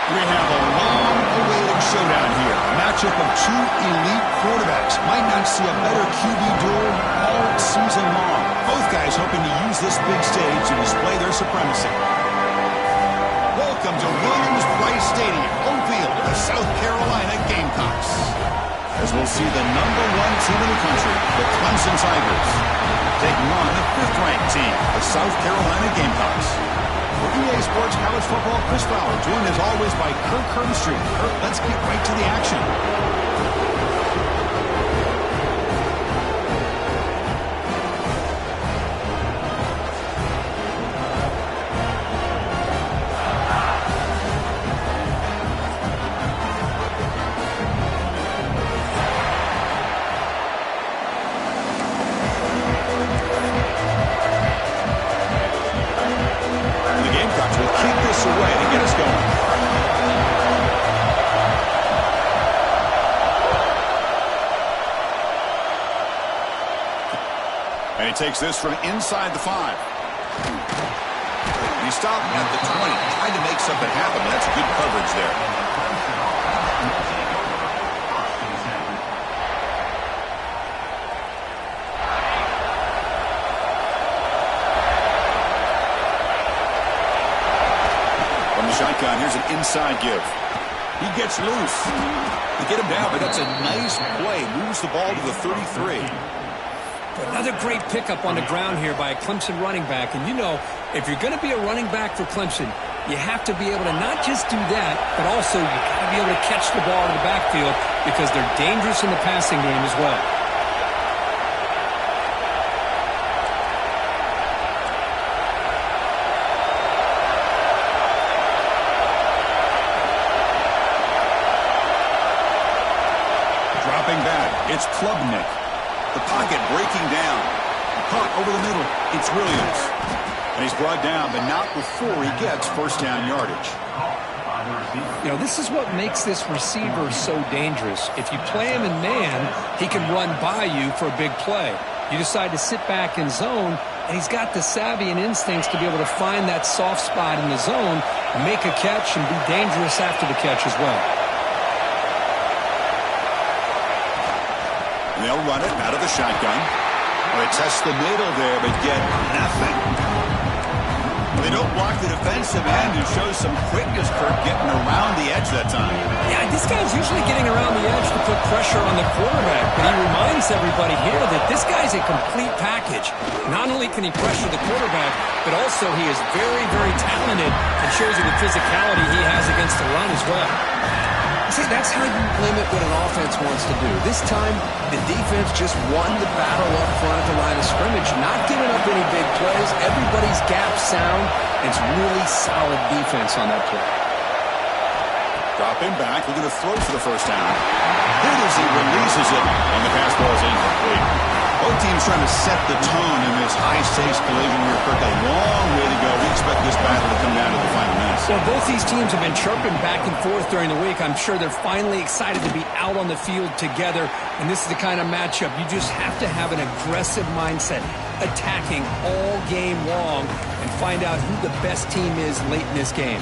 We have a long-awaited showdown here. A matchup of two elite quarterbacks. Might not see a better QB duel all season long. Both guys hoping to use this big stage to display their supremacy. Welcome to Williams-Brice Stadium, home field of the South Carolina Gamecocks. As we'll see the #1 team in the country, the Clemson Tigers, taking on the 5th-ranked team, the South Carolina Gamecocks. For EA Sports College Football, Chris Fowler, joined as always by Kirk Herbstreit. Kirk, let's get right to the action. And he takes this from inside the 5. He stopped at the 20, trying to make something happen. That's good coverage there. From the shotgun, here's an inside give. He gets loose. They get him down, but that's a nice play. Moves the ball to the 33. Another great pickup on the ground here by a Clemson running back. And you know, if you're going to be a running back for Clemson, you have to be able to not just do that, but also you got to be able to catch the ball in the backfield because they're dangerous in the passing game as well. Dropping back, it's Klubnik. The pocket breaking down. Caught over the middle. It's Williams. And he's brought down, but not before he gets first down yardage. You know, this is what makes this receiver so dangerous. If you play him in man, he can run by you for a big play. You decide to sit back in zone, and he's got the savvy and instincts to be able to find that soft spot in the zone, make a catch, and be dangerous after the catch as well. They'll run it out of the shotgun. They test the middle there, but get nothing. They don't block the defensive end, who shows some quickness, Kirk, getting around the edge that time. Yeah, this guy's usually getting around the edge to put pressure on the quarterback, but he reminds everybody here that this guy's a complete package. Not only can he pressure the quarterback, but also he is very, very talented and shows you the physicality he has against the run as well. See, that's how you limit what an offense wants to do. This time, the defense just won the battle up front at the line of scrimmage, not giving up any big plays. Everybody's gap sound. It's really solid defense on that play. Dropping back, looking to throw for the first down. Here as he releases it, and the pass ball is incomplete. Both teams trying to set the tone in this high-stakes collision here, Kirk. A long way to go. We expect this battle to come down to the final minutes. Well, both these teams have been chirping back and forth during the week. I'm sure they're finally excited to be out on the field together, and this is the kind of matchup you just have to have an aggressive mindset, attacking all game long, and find out who the best team is late in this game.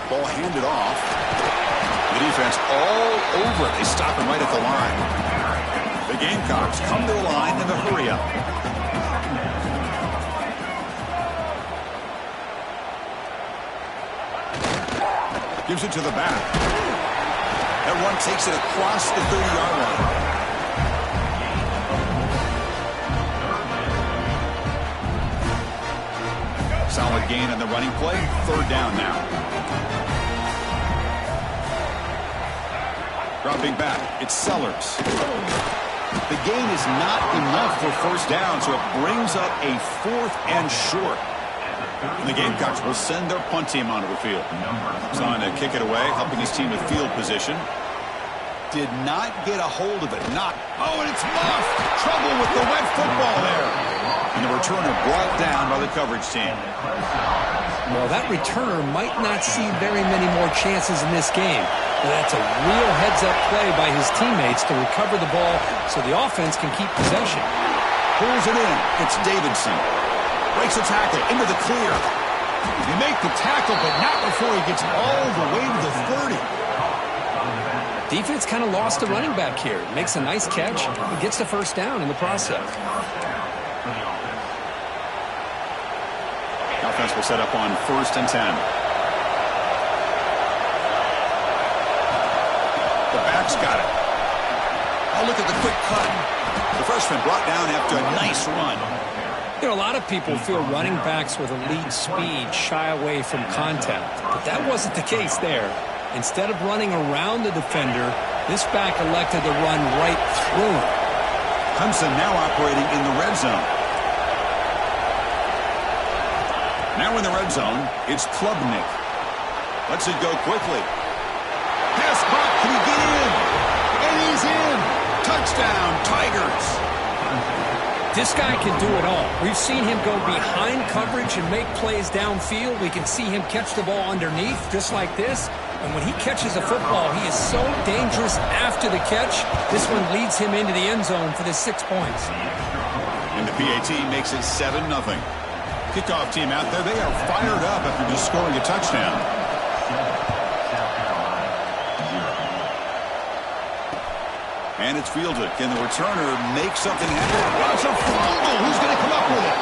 Ball handed off. The defense all over it. They stop him right at the line. The Gamecocks come to the line in the hurry-up. Gives it to the back. That run takes it across the 30-yard line. Solid gain on the running play. Third down now. Dropping back, it's Sellers. The gain is not enough for first down, so it brings up a 4th and short. And the Gamecocks will send their punt team onto the field. Trying to kick it away, helping his team with field position. Did not get a hold of it. Oh, and it's muffed. Trouble with the wet football there. And the returner brought down by the coverage team. Well, that returner might not see very many more chances in this game. But that's a real heads-up play by his teammates to recover the ball so the offense can keep possession. Pulls it in. It's Davidson. Breaks a tackle into the clear. He make the tackle, but not before he gets all the way to the 30. Defense kind of lost the running back here. Makes a nice catch. He gets the first down in the process. Offense will set up on 1st and 10. The back's got it. Oh, look at the quick cut. The freshman brought down after a nice run. You know, a lot of people feel running backs with elite speed shy away from contact, but that wasn't the case there. Instead of running around the defender, this back elected to run right through him. Clemson now operating in the red zone. Now in the red zone, it's Klubnik. Lets it go quickly. Pass caught. Can he get in? And he's in. Touchdown, Tigers. This guy can do it all. We've seen him go behind coverage and make plays downfield. We can see him catch the ball underneath, just like this. And when he catches a football, he is so dangerous after the catch. This one leads him into the end zone for the 6 points. And the PAT makes it 7-0. Kickoff team out there, they are fired up after just scoring a touchdown. And it's fielded. Can the returner make something happen? Oh, it's a fumble. Who's going to come up with it?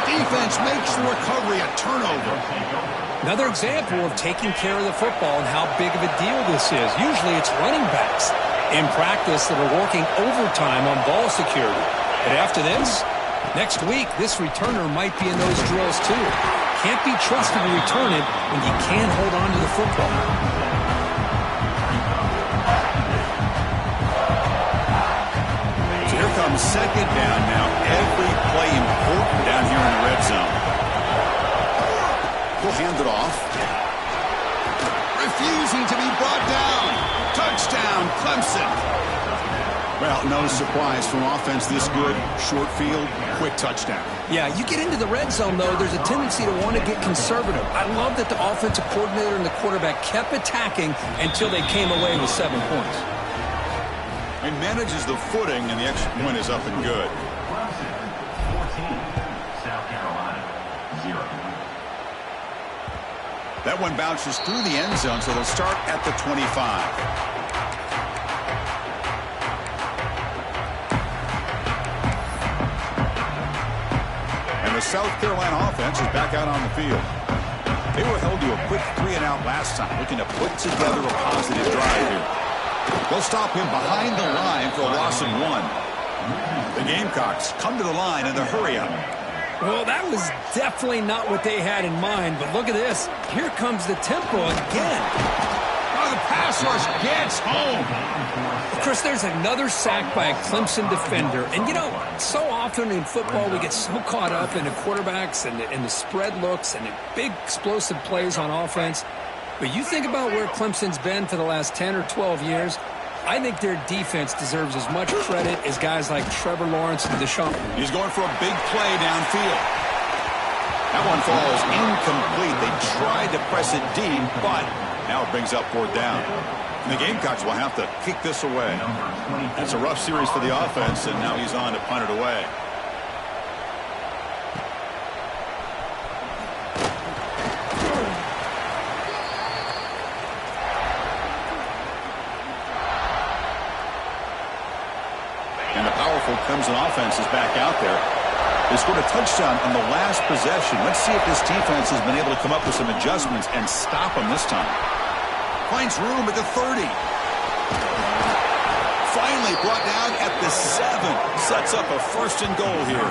Defense makes the recovery a turnover. Another example of taking care of the football and how big of a deal this is. Usually it's running backs in practice that are working overtime on ball security. But after this, next week, this returner might be in those drills too. Can't be trusted to return it when you can't hold on to the football. So here comes 2nd down now. Every play important down here in the red zone. He'll hand it off. Refusing to be brought down. Touchdown, Clemson. Well, no surprise from offense this good. Short field, quick touchdown. Yeah, you get into the red zone, though, there's a tendency to want to get conservative. I love that the offensive coordinator and the quarterback kept attacking until they came away with 7 points. He manages the footing, and the extra point is up and good. That one bounces through the end zone, so they'll start at the 25. And the South Carolina offense is back out on the field. They were held to a quick 3-and-out last time, looking to put together a positive drive here. They'll stop him behind the line for a loss of 1. The Gamecocks come to the line in the hurry-up. Well, that was definitely not what they had in mind, but look at this. Here comes the tempo again. Oh, the pass rush gets home. Chris, there's another sack by a Clemson defender. And, you know, so often in football we get so caught up in the quarterbacks and the spread looks and the big explosive plays on offense. But you think about where Clemson's been for the last 10 or 12 years, I think their defense deserves as much credit as guys like Trevor Lawrence and Deshaun. He's going for a big play downfield. That one falls incomplete. They tried to press it deep, but now it brings up 4th down. And the Gamecocks will have to kick this away. That's a rough series for the offense, and now he's on to punt it away. Clemson offense is back out there. They scored a touchdown on the last possession. Let's see if this defense has been able to come up with some adjustments and stop them this time. Finds room at the 30. Finally brought down at the 7. Sets up a 1st and goal here.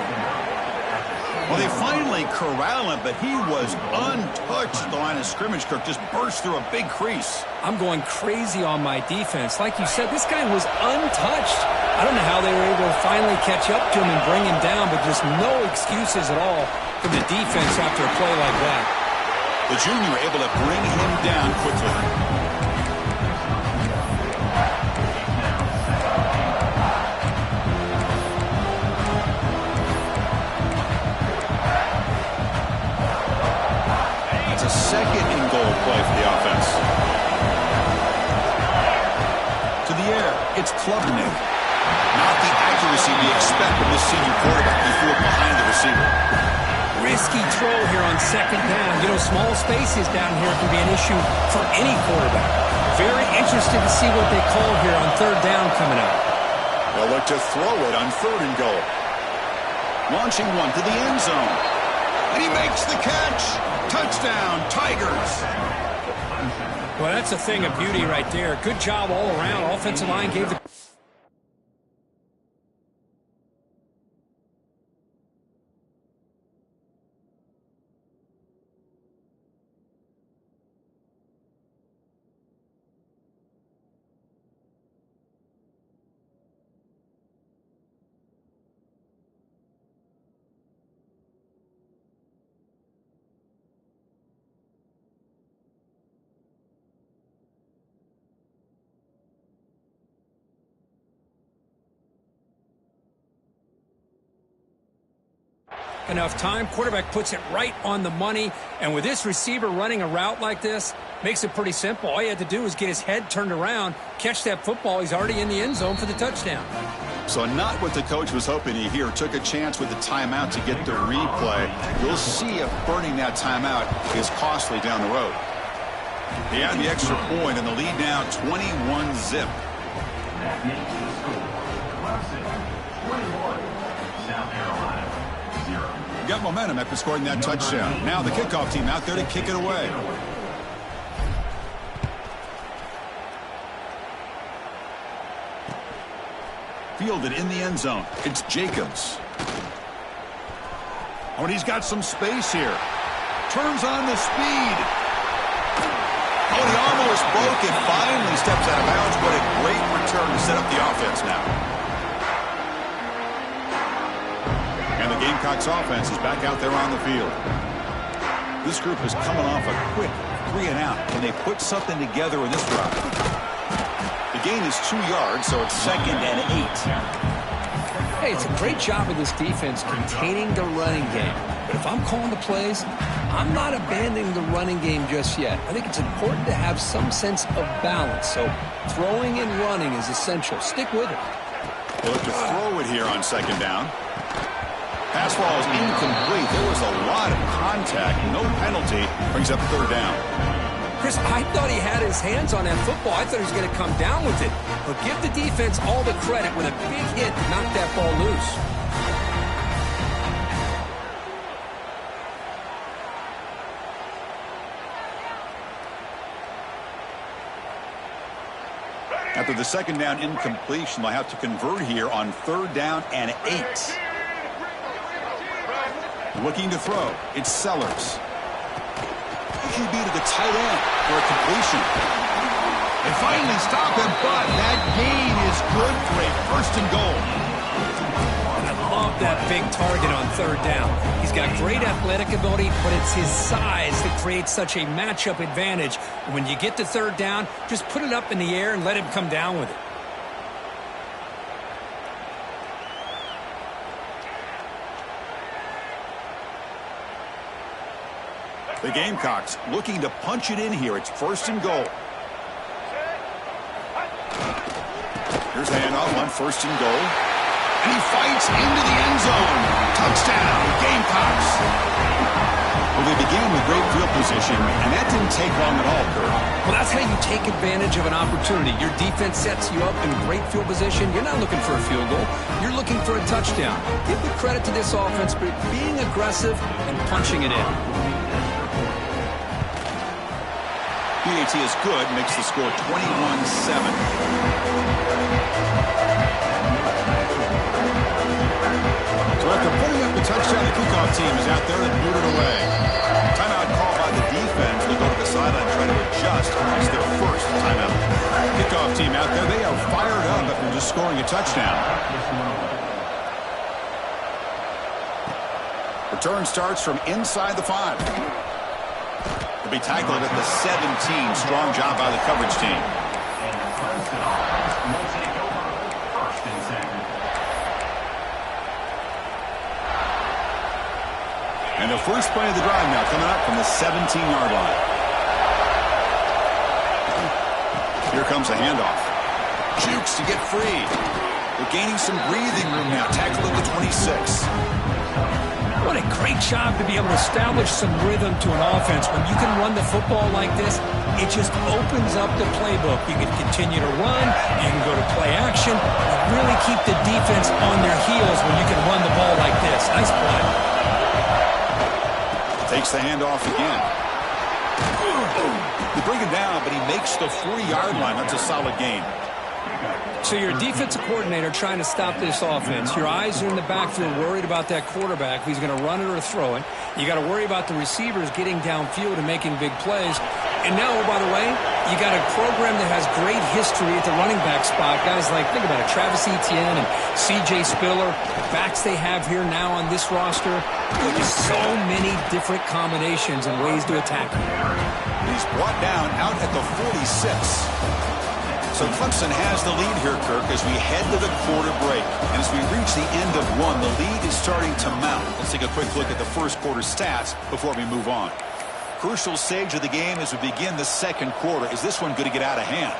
Well, they finally corral him, but he was untouched at the line of scrimmage. Kirk just burst through a big crease. I'm going crazy on my defense. Like you said, this guy was untouched. I don't know how they were able to finally catch up to him and bring him down, but just no excuses at all from the defense after a play like that. The junior able to bring him down quickly. A 2nd and goal play for the offense. To the air, it's Klubnik. Not the accuracy accuracy do you expect from this senior quarterback? He threw it behind the receiver. Risky throw here on second down. You know, small spaces down here can be an issue for any quarterback. Very interested to see what they call here on third down coming up. They'll look to throw it on 3rd and goal. Launching one to the end zone. And he makes the catch. Touchdown, Tigers. Well, that's a thing of beauty right there. Good job all around. Offensive line gave the... Enough time. Quarterback puts it right on the money. And with this receiver running a route like this, makes it pretty simple. All you had to do was get his head turned around, catch that football. He's already in the end zone for the touchdown. So not what the coach was hoping to hear. Took a chance with the timeout to get the replay. We'll see if burning that timeout is costly down the road. They have the extra point, and the lead now 21-zip. Got momentum after scoring that touchdown. Now the kickoff team out there to kick it away. Fielded in the end zone. It's Jacobs. Oh, and he's got some space here. Turns on the speed. Oh, the arm was broken. Finally steps out of bounds. What a great return to set up the offense now. And the Gamecocks offense is back out there on the field. This group is coming off a quick 3-and-out. Can they put something together in this drive? The gain is 2 yards, so it's 2nd and 8. Hey, it's a great job of this defense containing the running game. But if I'm calling the plays, I'm not abandoning the running game just yet. I think it's important to have some sense of balance. So throwing and running is essential. Stick with it. They'll look to throw it here on 2nd down. Pass ball is incomplete. There was a lot of contact. No penalty. Brings up 3rd down. Chris, I thought he had his hands on that football. I thought he was going to come down with it. But give the defense all the credit with a big hit to knock that ball loose. After the 2nd down incompletion, they'll have to convert here on 3rd down and 8. Looking to throw. It's Sellers. QB to the tight end for a completion. They finally stop him, but that gain is good for a 1st and goal. I love that big target on 3rd down. He's got great athletic ability, but it's his size that creates such a matchup advantage. When you get to 3rd down, just put it up in the air and let him come down with it. The Gamecocks looking to punch it in here. It's 1st and goal. Here's a handoff on 1st and goal. And he fights into the end zone. Touchdown, Gamecocks. Well, they began with great field position, and that didn't take long at all, Kurt. Well, that's how you take advantage of an opportunity. Your defense sets you up in great field position. You're not looking for a field goal. You're looking for a touchdown. Give the credit to this offense for being aggressive and punching it in. PAT is good, makes the score 21-7. So after putting up the touchdown, the kickoff team is out there and boot it away. Timeout called by the defense. They go to the sideline trying to adjust. It's their 1st timeout. Kickoff team out there, they are fired up after just scoring a touchdown. Return starts from inside the 5. Will be tackled at the 17. Strong job by the coverage team. And the first play of the drive now coming up from the 17-yard line. Here comes a handoff. Jukes to get free. They're gaining some breathing room now. Tackle at the 26. What a great job to be able to establish some rhythm to an offense. When you can run the football like this, it just opens up the playbook. You can continue to run, you can go to play action, and really keep the defense on their heels when you can run the ball like this. Nice play. Takes the handoff again. They bring him down, but he makes the 40-yard line. That's a solid gain. So you're a defensive coordinator trying to stop this offense. Your eyes are in the backfield worried about that quarterback, if he's going to run it or throw it. You got to worry about the receivers getting downfield and making big plays. And now, oh, by the way, you got a program that has great history at the running back spot. Guys like, think about it, Travis Etienne and C.J. Spiller, backs they have here now on this roster. There's so many different combinations and ways to attack him. He's brought down out at the 46. So Clemson has the lead here, Kirk, as we head to the quarter break. And as we reach the end of one, the lead is starting to mount. Let's take a quick look at the first quarter stats before we move on. Crucial stage of the game as we begin the second quarter. Is this one going to get out of hand?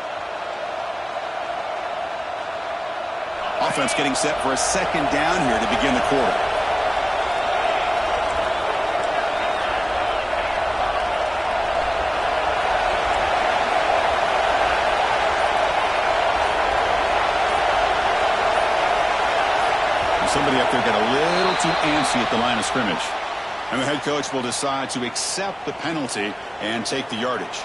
Offense getting set for a second down here to begin the quarter. Somebody up there got a little too antsy at the line of scrimmage. And the head coach will decide to accept the penalty and take the yardage.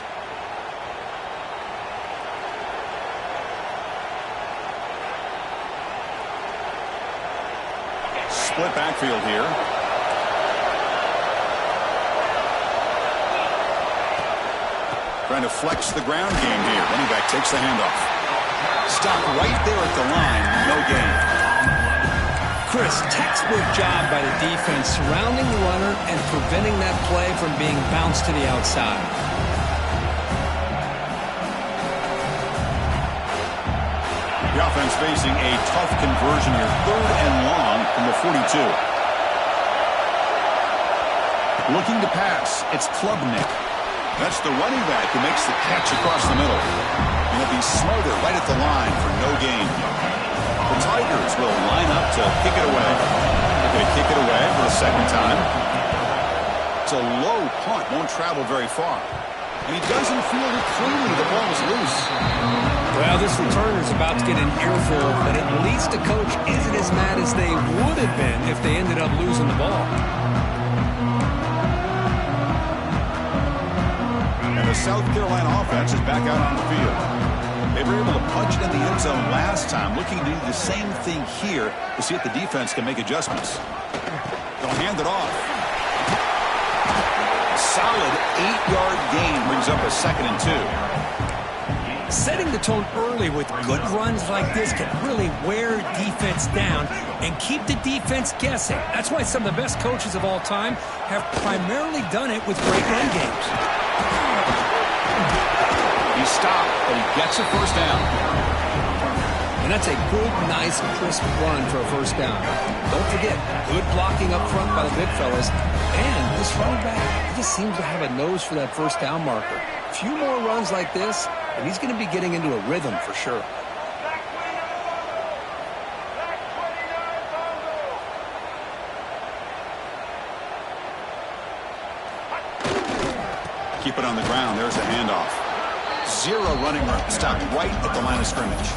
Split backfield here. Trying to flex the ground game here. Running back takes the handoff. Stop right there at the line. No gain. Chris, textbook job by the defense surrounding the runner and preventing that play from being bounced to the outside. The offense facing a tough conversion here. 3rd and long from the 42. Looking to pass. It's Klubnik. That's the running back who makes the catch across the middle. And it'll be Smoter right at the line for no gain. The Tigers will line up to kick it away. They're going to kick it away for the second time. It's a low punt. Won't travel very far. And he doesn't feel it cleanly. The ball is loose. Well, this returner is about to get an earful, but at least the coach isn't as mad as they would have been if they ended up losing the ball. And the South Carolina offense is back out on the field. They were able to punch it in the end zone last time, looking to do the same thing here to see if the defense can make adjustments. They'll hand it off. Solid 8-yard gain brings up a 2nd and 2. Setting the tone early with good runs like this can really wear defense down and keep the defense guessing. That's why some of the best coaches of all time have primarily done it with great run games. He stopped, but he gets a first down. And that's a good, nice, crisp run for a first down. Don't forget, good blocking up front by the big fellas. And this running back, he just seems to have a nose for that first down marker. A few more runs like this, and he's going to be getting into a rhythm for sure. Keep it on the ground. There's a handoff. 0 running room. Stopped right at the line of scrimmage.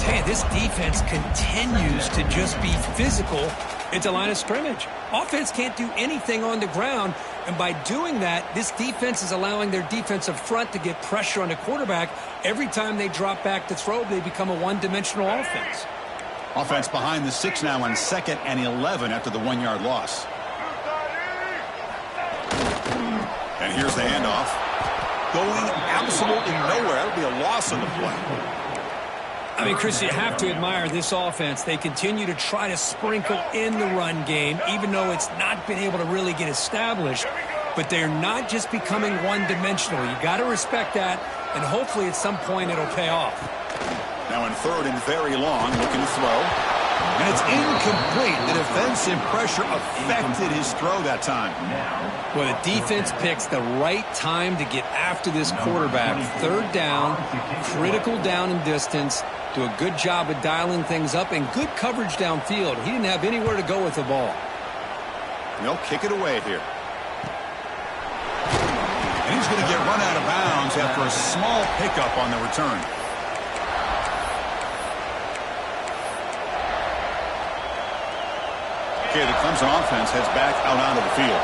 Hey, this defense continues to just be physical at the line of scrimmage. Offense can't do anything on the ground, and by doing that, this defense is allowing their defensive front to get pressure on the quarterback. Every time they drop back to throw, they become a one-dimensional offense. Offense behind the 6 now on 2nd and 11 after the 1-yard loss. And here's the handoff. Going absolutely nowhere. That'll be a loss on the play. I mean, Chris, you have to admire this offense. They continue to try to sprinkle in the run game, even though it's not been able to really get established. But they're not just becoming one-dimensional. You got to respect that, and hopefully at some point it'll pay off. Now in 3rd and very long, looking to throw. And it's incomplete. The defensive pressure affected his throw that time. Well, the defense picks the right time to get after this quarterback. Third down, critical down and distance. Do a good job of dialing things up and good coverage downfield. He didn't have anywhere to go with the ball. They'll kick it away here. And he's going to get run out of bounds after a small pickup on the return. Okay, the Clemson offense heads back out onto the field.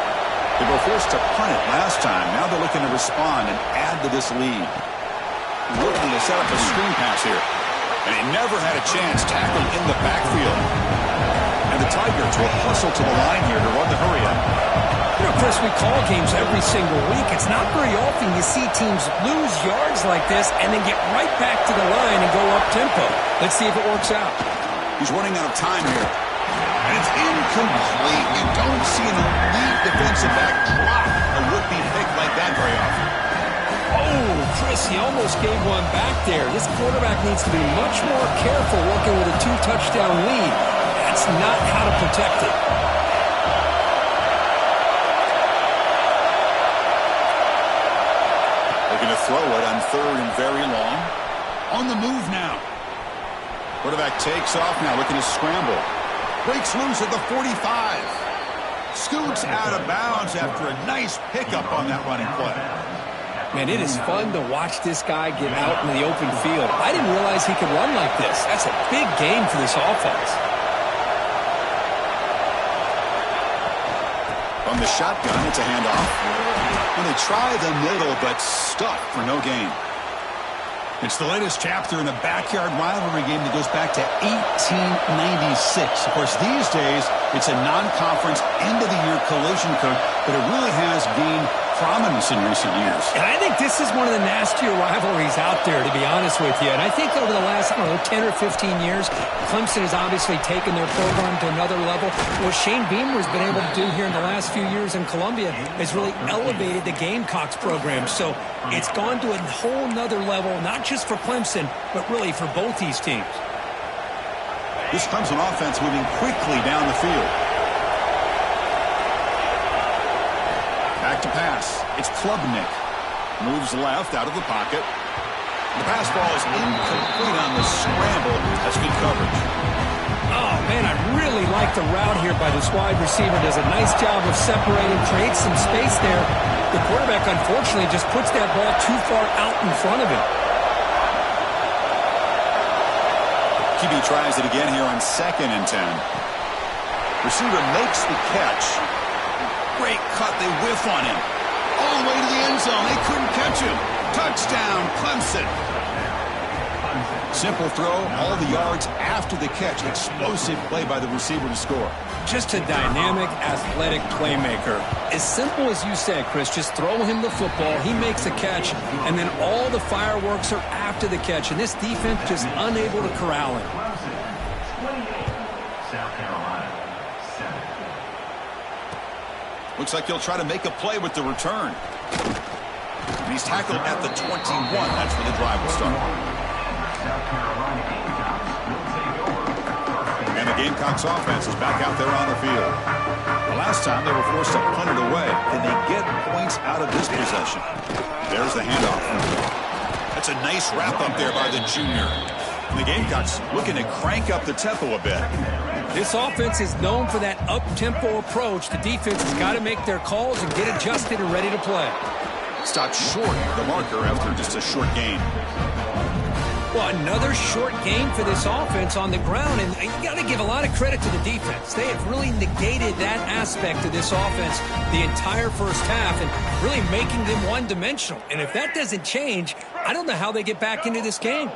They were forced to punt it last time. Now they're looking to respond and add to this lead. Looking to set up a screen pass here. And he never had a chance tackled in the backfield. And the Tigers will hustle to the line here to run the hurry up. You know, Chris, we call games every single week. It's not very often you see teams lose yards like this and then get right back to the line and go up tempo. Let's see if it works out. He's running out of time here. And it's incomplete. You don't see an elite defensive back drop a would-be pick like that very often. Oh, Chris, he almost gave one back there. This quarterback needs to be much more careful working with a 2-touchdown lead. That's not how to protect it. Looking to throw it on third and very long. On the move now. Quarterback takes off now, looking to scramble. Breaks loose at the 45. Scoots out of bounds after a nice pickup on that running play. Man, it is fun to watch this guy get out in the open field. I didn't realize he could run like this. That's a big game for this offense. From the shotgun, it's a handoff. And they try the middle, but stuck for no gain. It's the latest chapter in a backyard rivalry game that goes back to 1896. Of course, these days, it's a non-conference end-of-the-year collision code, but it really has gained prominence in recent years. And I think this is one of the nastier rivalries out there, to be honest with you. And I think over the last, 10 or 15 years, Clemson has obviously taken their program to another level. What Shane Beamer has been able to do here in the last few years in Columbia has really elevated the Gamecocks program. So it's gone to a whole nother level, not just for Clemson, but really for both these teams. This Clemson offense moving quickly down the field. Back to pass. It's Klubnik. Moves left out of the pocket. The pass ball is incomplete on the scramble. That's good coverage. Oh, man, I really like the route here by this wide receiver. Does a nice job of separating, creates some space there. The quarterback, unfortunately, just puts that ball too far out in front of him. QB tries it again here on 2nd and 10. Receiver makes the catch. Great cut. They whiff on him. All the way to the end zone. They couldn't catch him. Touchdown, Clemson. Simple throw. All the yards after the catch. Explosive play by the receiver to score. Just a dynamic, athletic playmaker. As simple as you said, Chris, just throw him the football. He makes a catch, and then all the fireworks are after the catch. And this defense just unable to corral him. Looks like he'll try to make a play with the return. And he's tackled at the 21. That's where the drive will start. And the Gamecocks offense is back out there on the field. The last time they were forced to punt it away. Can they get points out of this possession? There's the handoff. That's a nice wrap up there by the junior. And the Gamecocks looking to crank up the tempo a bit. This offense is known for that up-tempo approach. The defense has got to make their calls and get adjusted and ready to play. Stopped short of the marker after just a short gain. Well, another short gain for this offense on the ground, and you got to give a lot of credit to the defense. They have really negated that aspect of this offense the entire first half and really making them one-dimensional. And if that doesn't change, I don't know how they get back into this game.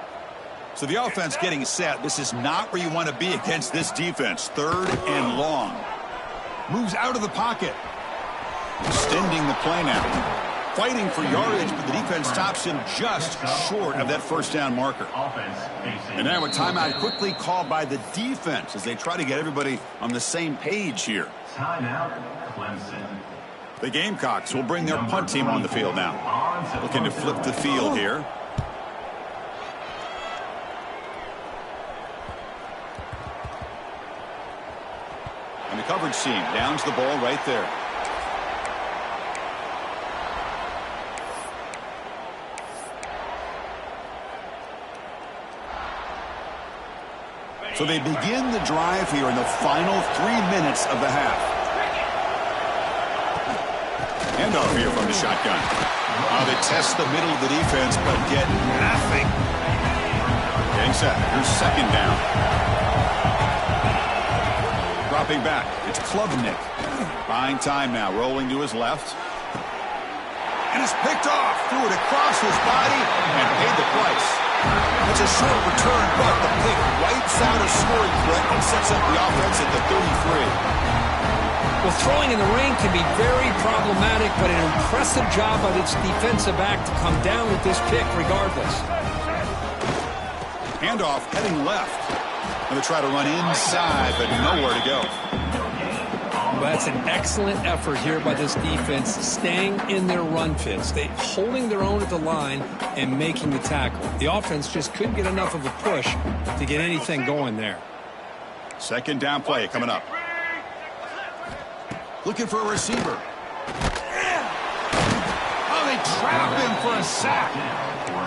So the offense getting set. This is not where you want to be against this defense. 3rd and long. Moves out of the pocket. Extending the play now. Fighting for yardage, but the defense stops him just short of that first down marker. And now a timeout quickly called by the defense as they try to get everybody on the same page here. Timeout, Clemson. The Gamecocks will bring their punt team on the field now. Looking to flip the field here. And the coverage team downs the ball right there. So they begin the drive here in the final 3 minutes of the half. Handoff here from the shotgun. They test the middle of the defense, but get nothing. Getting set. Here's second down. Dropping back. It's Klubnik. Buying time now. Rolling to his left. And it's picked off. Threw it across his body and paid the price. It's a short return, but the pick wipes out a scoring threat and sets up the offense at the 33. Well, throwing in the rain can be very problematic, but an impressive job by its defensive back to come down with this pick regardless. Handoff heading left. Going to try to run inside, but nowhere to go. Well, that's an excellent effort here by this defense, staying in their run fits. They holding their own at the line and making the tackle. The offense just couldn't get enough of a push to get anything going there. Second down play coming up. Looking for a receiver. Oh, they trap him for a sack.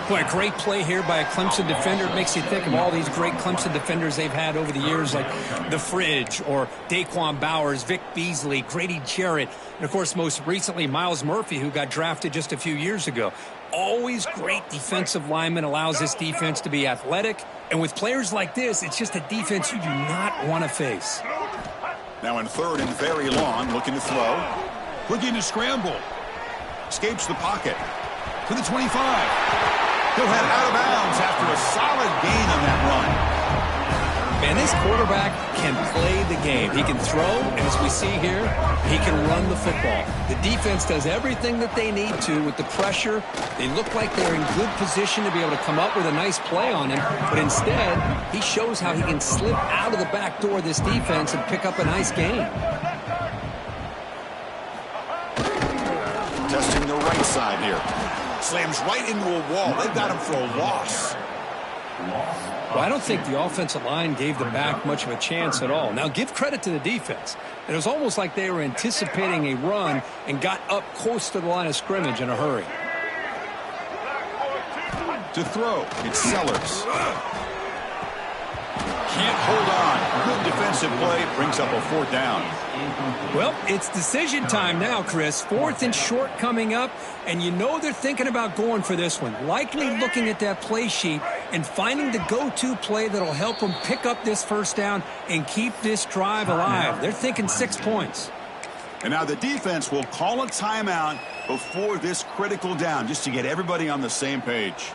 Boy, a great play here by a Clemson defender. It makes you think of all these great Clemson defenders they've had over the years, like the Fridge or Daquan Bowers, Vic Beasley, Grady Jarrett, and, of course, most recently, Miles Murphy, who got drafted just a few years ago. Always great defensive lineman, allows this defense to be athletic. And with players like this, it's just a defense you do not want to face. Now in third and very long, looking to throw. Looking to scramble. Escapes the pocket. To the 25. He'll head out of bounds after a solid gain on that run. Man, this quarterback can play the game. He can throw, and as we see here, he can run the football. The defense does everything that they need to with the pressure. They look like they're in good position to be able to come up with a nice play on him, but instead, he shows how he can slip out of the back door of this defense and pick up a nice gain. Testing the right side here. Slams right into a wall. They've got him for a loss. Well, I don't think the offensive line gave the back much of a chance at all. Now, give credit to the defense. It was almost like they were anticipating a run and got up close to the line of scrimmage in a hurry. To throw, it's Sellers. Can't hold on. Good defensive play brings up a fourth down. Well, it's decision time now, Chris. Fourth and short coming up, and you know they're thinking about going for this one. Likely looking at that play sheet and finding the go-to play that'll help them pick up this first down and keep this drive alive. They're thinking 6 points. And now the defense will call a timeout before this critical down, just to get everybody on the same page.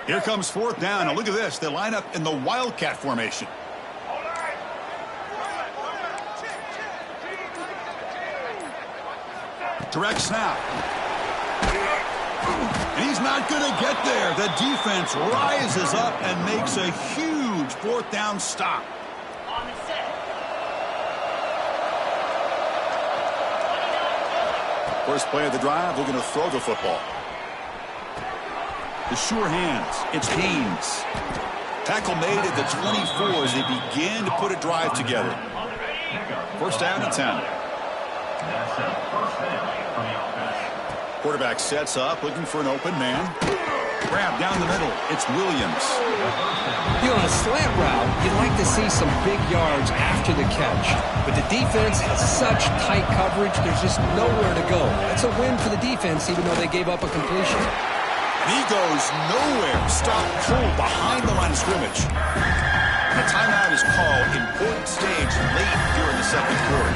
Here comes fourth down. Now look at this. They line up in the Wildcat formation. Direct snap. And he's not going to get there. The defense rises up and makes a huge fourth down stop. First play of the drive, looking to throw the football. The sure hands. It's Haynes. Tackle made at the 24 as they begin to put a drive together. First down and 10. Quarterback sets up, looking for an open man. Grab down the middle. It's Williams. On a slant route, you'd like to see some big yards after the catch. But the defense has such tight coverage, there's just nowhere to go. That's a win for the defense, even though they gave up a completion. He goes nowhere. Stop cold behind the line of scrimmage. A timeout is called. Important stage late during the second quarter.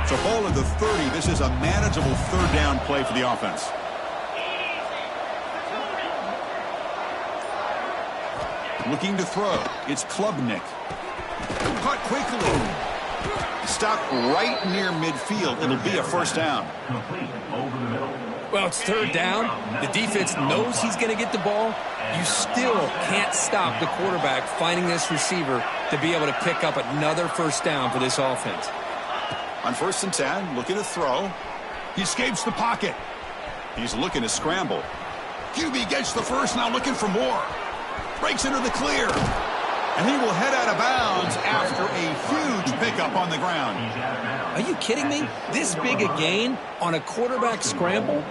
So ball at the 30. This is a manageable third down play for the offense. Looking to throw. It's Klubnik. Caught quickly. Stopped right near midfield. It'll be a first down. Well, it's third down. The defense knows he's going to get the ball. You still can't stop the quarterback finding this receiver to be able to pick up another first down for this offense. On 1st and 10, looking to throw. He escapes the pocket. He's looking to scramble. QB gets the first, now looking for more. Breaks into the clear. And he will head out of bounds after a huge pickup on the ground. Are you kidding me? This big a gain on a quarterback scramble?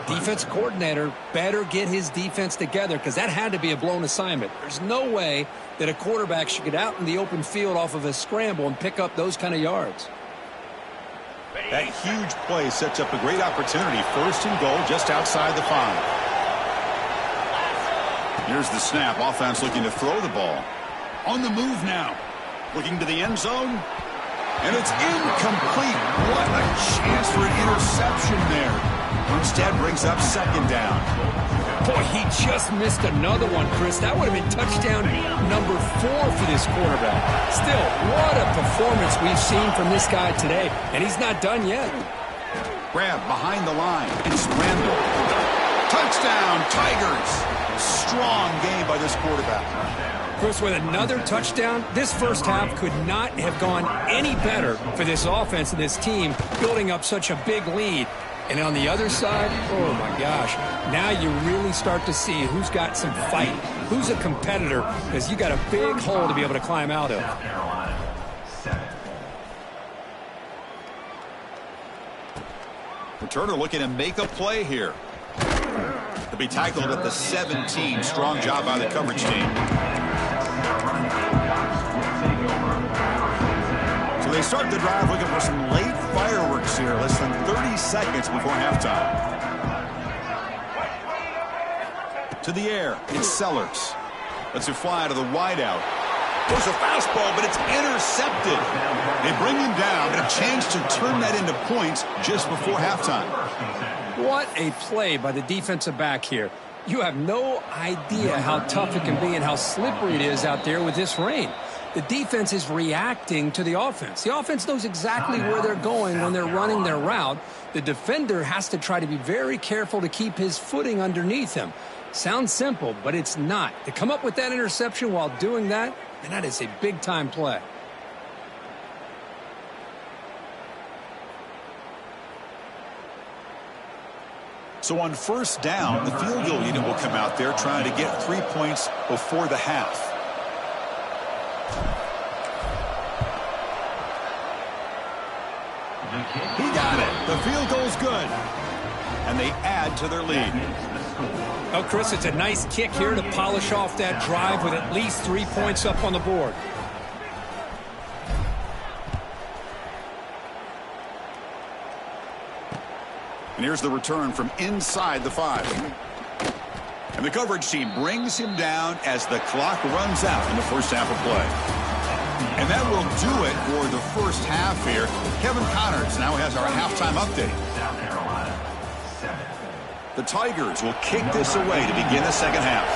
Defense coordinator better get his defense together because that had to be a blown assignment. There's no way that a quarterback should get out in the open field off of a scramble and pick up those kind of yards. That huge play sets up a great opportunity. 1st and goal just outside the 5. Here's the snap. Offense looking to throw the ball. On the move now. Looking to the end zone. And it's incomplete. What a chance for an interception there. Instead brings up 2nd down. Boy, he just missed another one, Chris. That would have been touchdown number 4 for this quarterback. Still, what a performance we've seen from this guy today. And he's not done yet. Grab behind the line and scramble. Touchdown, Tigers. Strong game by this quarterback. Chris, with another touchdown, this first half could not have gone any better for this offense and this team, building up such a big lead. And on the other side, oh my gosh, now you really start to see who's got some fight, who's a competitor, because you got a big hole to be able to climb out of. Returner looking to make a play here. To be tackled at the 17. Strong job by the coverage team. So they start the drive looking for some late fireworks here. Less than 30 seconds before halftime. To the air. It's Sellers. Lets it fly to the wideout. Goes a fastball, but it's intercepted. They bring him down, and a chance to turn that into points just before halftime. What a play by the defensive back here. You have no idea how tough it can be and how slippery it is out there with this rain. The defense is reacting to the offense. The offense knows exactly where they're going when they're running their route. The defender has to try to be very careful to keep his footing underneath him. Sounds simple, but it's not. To come up with that interception while doing that, and that is a big-time play. So on 1st down, the field goal unit will come out there trying to get 3 points before the half. He got it. The field goal's good. And they add to their lead. Oh, Chris, it's a nice kick here to polish off that drive with at least 3 points up on the board. And here's the return from inside the 5. And the coverage team brings him down as the clock runs out in the first half of play. And that will do it for the first half here. Kevin Connors now has our halftime update. The Tigers will kick this away to begin the second half.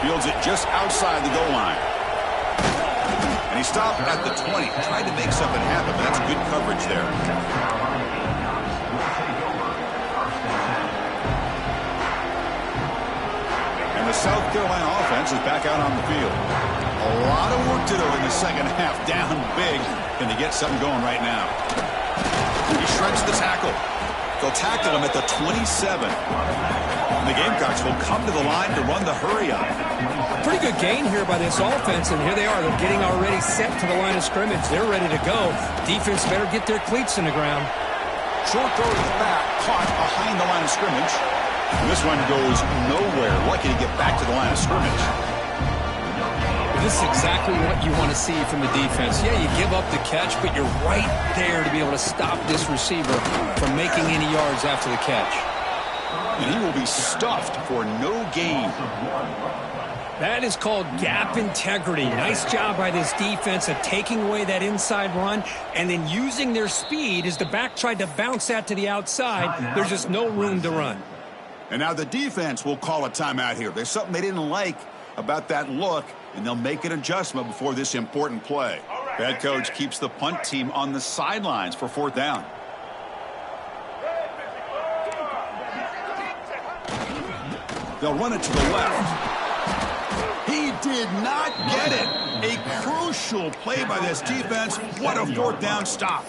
Fields it just outside the goal line. And he stopped at the 20. Tried to make something happen, but that's good coverage there. And the South Carolina offense is back out on the field. A lot of work to do in the second half. Down big. Can they get something going right now? He shreds the tackle. They'll tackle him at the 27. And the Gamecocks will come to the line to run the hurry-up. Pretty good gain here by this offense, and here they are. They're getting already set to the line of scrimmage. They're ready to go. Defense better get their cleats in the ground. Short throw to the back, caught behind the line of scrimmage. And this one goes nowhere. Lucky to get back to the line of scrimmage. This is exactly what you want to see from the defense. Yeah, you give up the catch, but you're right there to be able to stop this receiver from making any yards after the catch. And he will be stuffed for no gain. That is called gap integrity. Nice job by this defense of taking away that inside run and then using their speed as the back tried to bounce that to the outside. There's just no room to run. And now the defense will call a timeout here. There's something they didn't like about that look, and they'll make an adjustment before this important play. The head coach keeps the punt team on the sidelines for 4th down. They'll run it to the left. He did not get it. A crucial play by this defense. What a fourth down stop.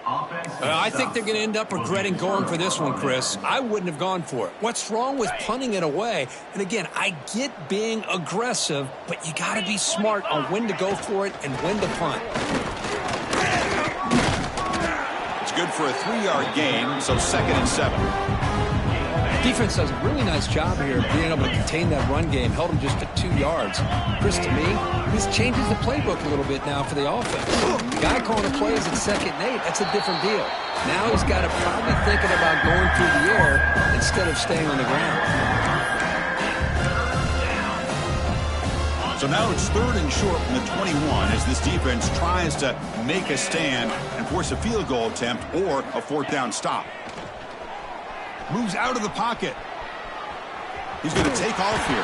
I think they're going to end up regretting going for this one, Chris. I wouldn't have gone for it. What's wrong with punting it away? And again, I get being aggressive, but you got to be smart on when to go for it and when to punt. It's good for a 3-yard gain, so 2nd and 7. Defense does a really nice job here of being able to contain that run game. Held them just at 2 yards. Chris, to me, this changes the playbook a little bit now for the offense. The guy calling the plays at 2nd and 8, that's a different deal. Now he's got to probably thinking about going through the air instead of staying on the ground. So now it's 3rd and short from the 21 as this defense tries to make a stand and force a field goal attempt or a 4th down stop. Moves out of the pocket. He's going to take off here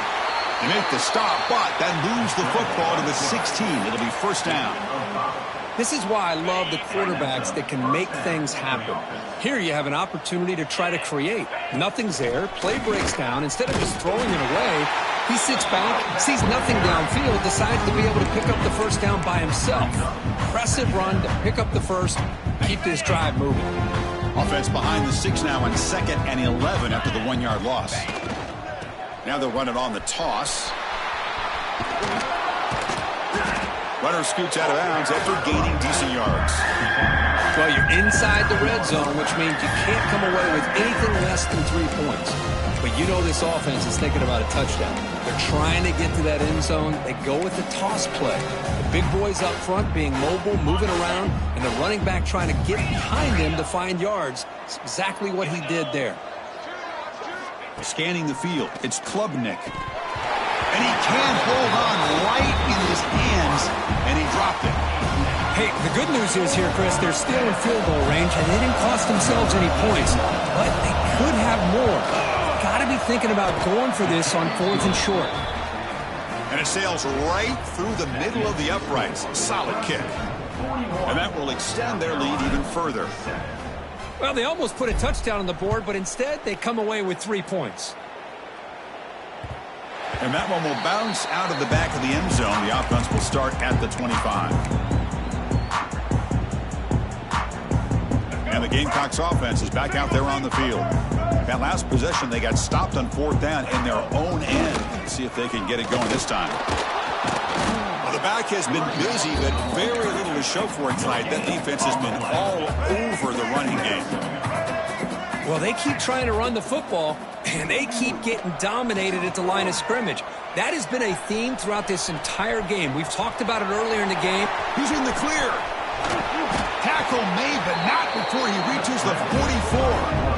and make the stop, but then lose the football to the 16. It'll be 1st down. This is why I love the quarterbacks that can make things happen. Here you have an opportunity to try to create. Nothing's there. Play breaks down. Instead of just throwing it away, he sits back, sees nothing downfield, decides to be able to pick up the 1st down by himself. Impressive run to pick up the first, keep this drive moving. Offense behind the 6 now on 2nd and 11 after the 1-yard loss. Now they'll run it on the toss. Runner scoots out of bounds after gaining decent yards. Well, you're inside the red zone, which means you can't come away with anything less than 3 points. But you know this offense is thinking about a touchdown. They're trying to get to that end zone. They go with the toss play. The big boys up front being mobile, moving around, and the running back trying to get behind him to find yards. It's exactly what he did there. Scanning the field, it's Klubnik. And he can't hold on right in his hands, and he dropped it. Hey, the good news is here, Chris, they're still in field goal range, and they didn't cost themselves any points. But they could have more. Got to be thinking about going for this on 4th and short. And it sails right through the middle of the uprights. Solid kick. And that will extend their lead even further. Well, they almost put a touchdown on the board, but instead they come away with 3 points. And that one will bounce out of the back of the end zone. The offense will start at the 25. And the Gamecocks offense is back out there on the field. That last possession, they got stopped on 4th down in their own end. Let's see if they can get it going this time. Well, the back has been busy, but very little to show for it tonight. That defense has been all over the running game. Well, they keep trying to run the football, and they keep getting dominated at the line of scrimmage. That has been a theme throughout this entire game. We've talked about it earlier in the game. He's in the clear. Tackle made, but not before he reaches the 44.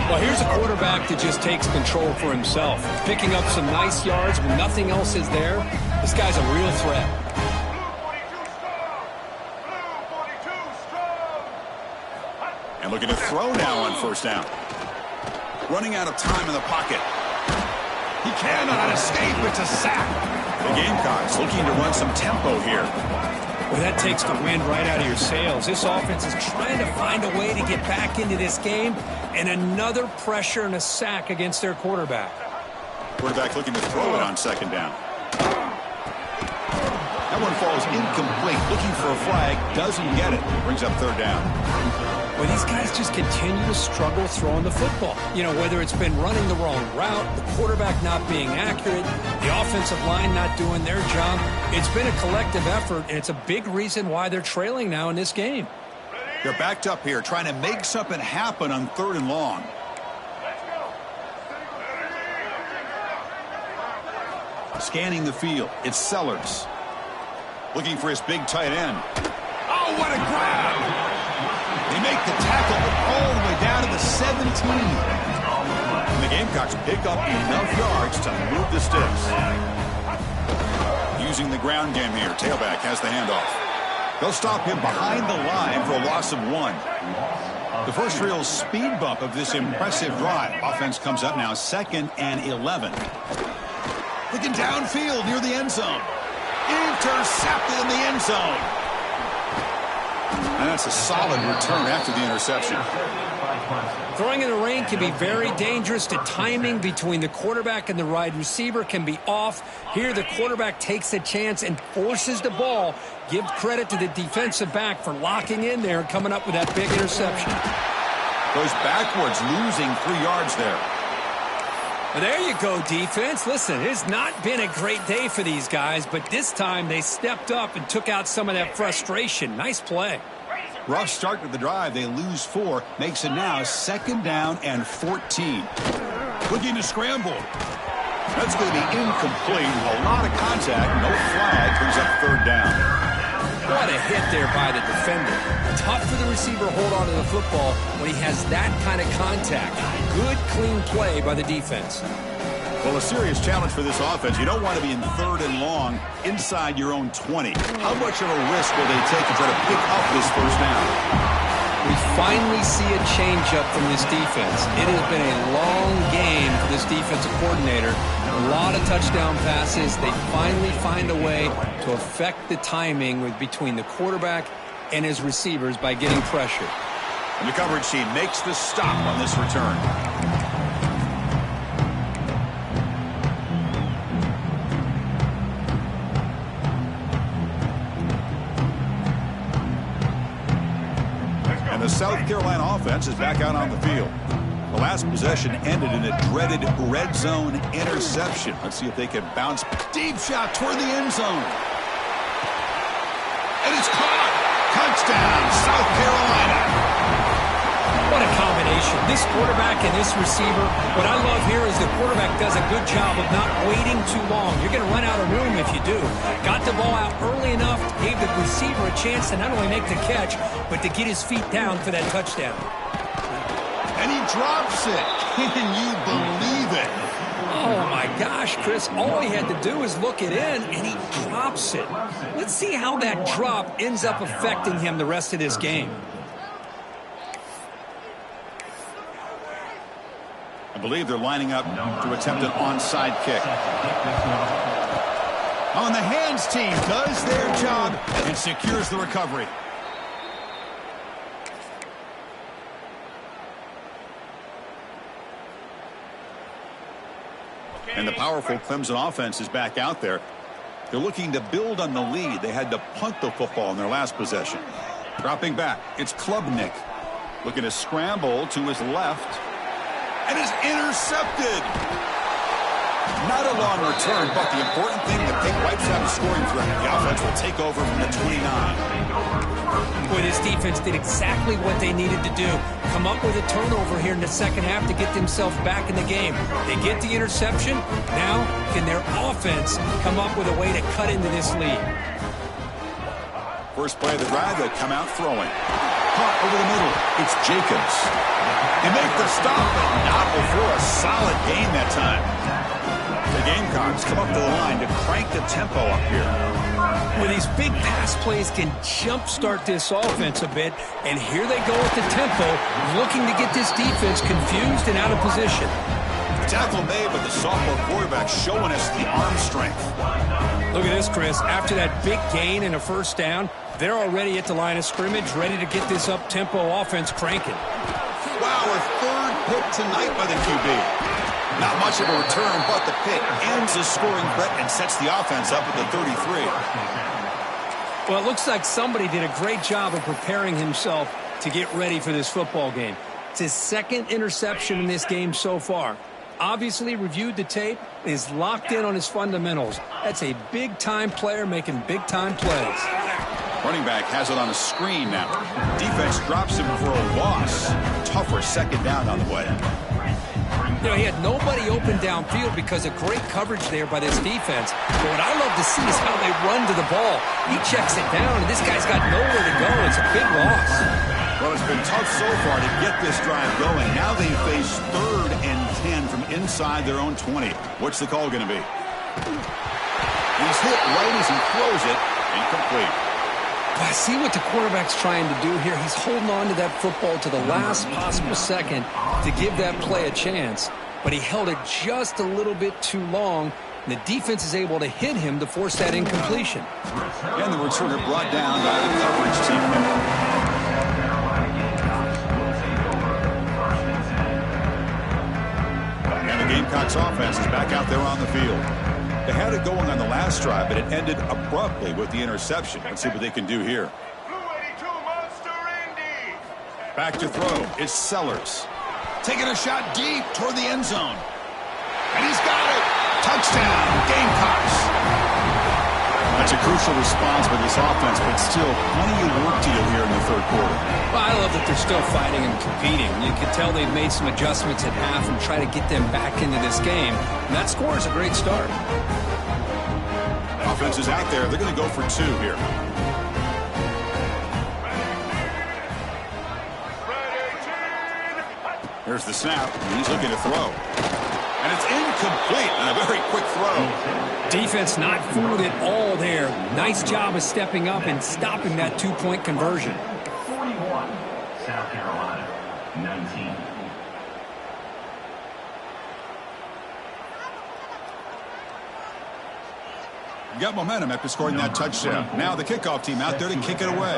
Well, here's a quarterback that just takes control for himself. Picking up some nice yards when nothing else is there. This guy's a real threat. And looking to throw now on 1st down. Running out of time in the pocket. He cannot escape. It's a sack. The Gamecocks looking to run some tempo here. Well, that takes the wind right out of your sails. This offense is trying to find a way to get back into this game, and another pressure and a sack against their quarterback. Quarterback looking to throw it on 2nd down. That one falls incomplete. Looking for a flag. Doesn't get it. Brings up 3rd down. Well, these guys just continue to struggle throwing the football. You know, whether it's been running the wrong route, the quarterback not being accurate, the offensive line not doing their job. It's been a collective effort, and it's a big reason why they're trailing now in this game. They're backed up here, trying to make something happen on 3rd and long. Scanning the field, it's Sellers. Looking for his big tight end. Oh, what a grab! They make the tackle all the way down to the 17. And the Gamecocks pick up enough yards to move the sticks. Using the ground game here. Tailback has the handoff. They'll stop him behind the line for a loss of 1. The first real speed bump of this impressive drive. Offense comes up now 2nd and 11. Looking downfield near the end zone. Intercepted in the end zone. And that's a solid return after the interception. Throwing in the rain can be very dangerous. The timing between the quarterback and the wide receiver can be off. Here, the quarterback takes a chance and forces the ball. Give credit to the defensive back for locking in there and coming up with that big interception. Goes backwards, losing 3 yards there. Well, there you go, defense. Listen, it's not been a great day for these guys, but this time they stepped up and took out some of that frustration. Nice play. Rough start to the drive. They lose 4. Makes it now 2nd down and 14. Looking to scramble. That's going to be incomplete. A lot of contact. No flag. Brings up 3rd down. What a hit there by the defender. Tough for the receiver to hold on to the football when he has that kind of contact. Good, clean play by the defense. Well, a serious challenge for this offense. You don't want to be in 3rd and long inside your own 20. How much of a risk will they take to try to pick up this 1st down? We finally see a change-up from this defense. It has been a long game for this defensive coordinator. A lot of touchdown passes. They finally find a way to affect the timing between the quarterback and his receivers by getting pressure. And the coverage team makes the stop on this return. And the South Carolina offense is back out on the field. The last possession ended in a dreaded red zone interception. Let's see if they can bounce. Deep shot toward the end zone. And it's caught. Touchdown, South Carolina. What a combination. This quarterback and this receiver. What I love here is the quarterback does a good job of not waiting too long. You're going to run out of room if you do. Got the ball out early enough, gave the receiver a chance to not only make the catch, but to get his feet down for that touchdown. And he drops it. Can you believe it? Oh, my gosh, Chris. All he had to do is look it in, and he drops it. Let's see how that drop ends up affecting him the rest of this game. I believe they're lining up to attempt an onside kick. On the hands team does their job and secures the recovery. And the powerful Clemson offense is back out there. They're looking to build on the lead. They had to punt the football in their last possession. Dropping back, it's Klubnik. Looking to scramble to his left. And is intercepted. Not a long return, but the important thing, the Pink Whites have a scoring threat. The offense will take over from the 29. Boy, this defense did exactly what they needed to do. Come up with a turnover here in the second half to get themselves back in the game. They get the interception. Now, can their offense come up with a way to cut into this lead? First play of the drive, they'll come out throwing. Caught over the middle. It's Jacobs. They make the stop, but not before a solid gain that time. The Gamecocks come up to the line to crank the tempo up here. Well, these big pass plays can jumpstart this offense a bit, and here they go with the tempo, looking to get this defense confused and out of position. The tackle made, but the sophomore quarterback showing us the arm strength. Look at this, Chris. After that big gain and a 1st down, they're already at the line of scrimmage, ready to get this up-tempo offense cranking. Wow, a 3rd pick tonight by the QB. Not much of a return, but the pick ends the scoring threat and sets the offense up at the 33. Well, it looks like somebody did a great job of preparing himself to get ready for this football game. It's his 2nd interception in this game so far. Obviously reviewed the tape, is locked in on his fundamentals. That's a big-time player making big-time plays. Running back has it on a screen now. Defense drops him for a loss. Tougher 2nd down on the way. You know, he had nobody open downfield because of great coverage there by this defense. But what I love to see is how they run to the ball. He checks it down, and this guy's got nowhere to go. It's a big loss. Well, it's been tough so far to get this drive going. Now they face 3rd and 10 from inside their own 20. What's the call going to be? He's hit right as he throws it. Incomplete. I see what the quarterback's trying to do here. He's holding on to that football to the last possible second to give that play a chance. But he held it just a little bit too long. And the defense is able to hit him to force that incompletion. And the returner brought down by the coverage team. Gamecocks offense is back out there on the field. They had it going on the last drive, but it ended abruptly with the interception. Let's see what they can do here. Back to throw. It's Sellers. Taking a shot deep toward the end zone. And he's got it. Touchdown, Gamecocks. That's a crucial response by this offense, but still plenty of work to do here in the third quarter. Well, I love that they're still fighting and competing. You can tell they've made some adjustments at half and try to get them back into this game. And that score is a great start. Offense is out there. They're going to go for two here. Here's the snap. He's looking to throw. And it's incomplete on a very quick throw. Defense not fooled at all there. Nice job of stepping up and stopping that two-point conversion. 41, South Carolina, 19. Got momentum after scoring that touchdown. Now the kickoff team out there to kick it away.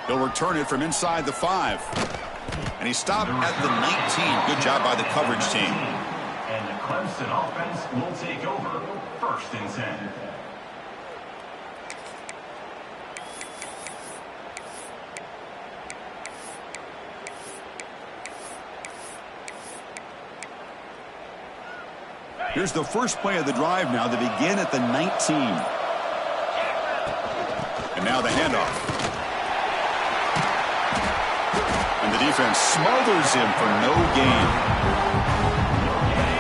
He'll return it from inside the 5. And he stopped at the 19. Good job by the coverage team. And the Clemson offense will take over 1st and 10. Here's the first play of the drive now. They begin at the 19. And now the handoff. And the defense smothers him for no gain.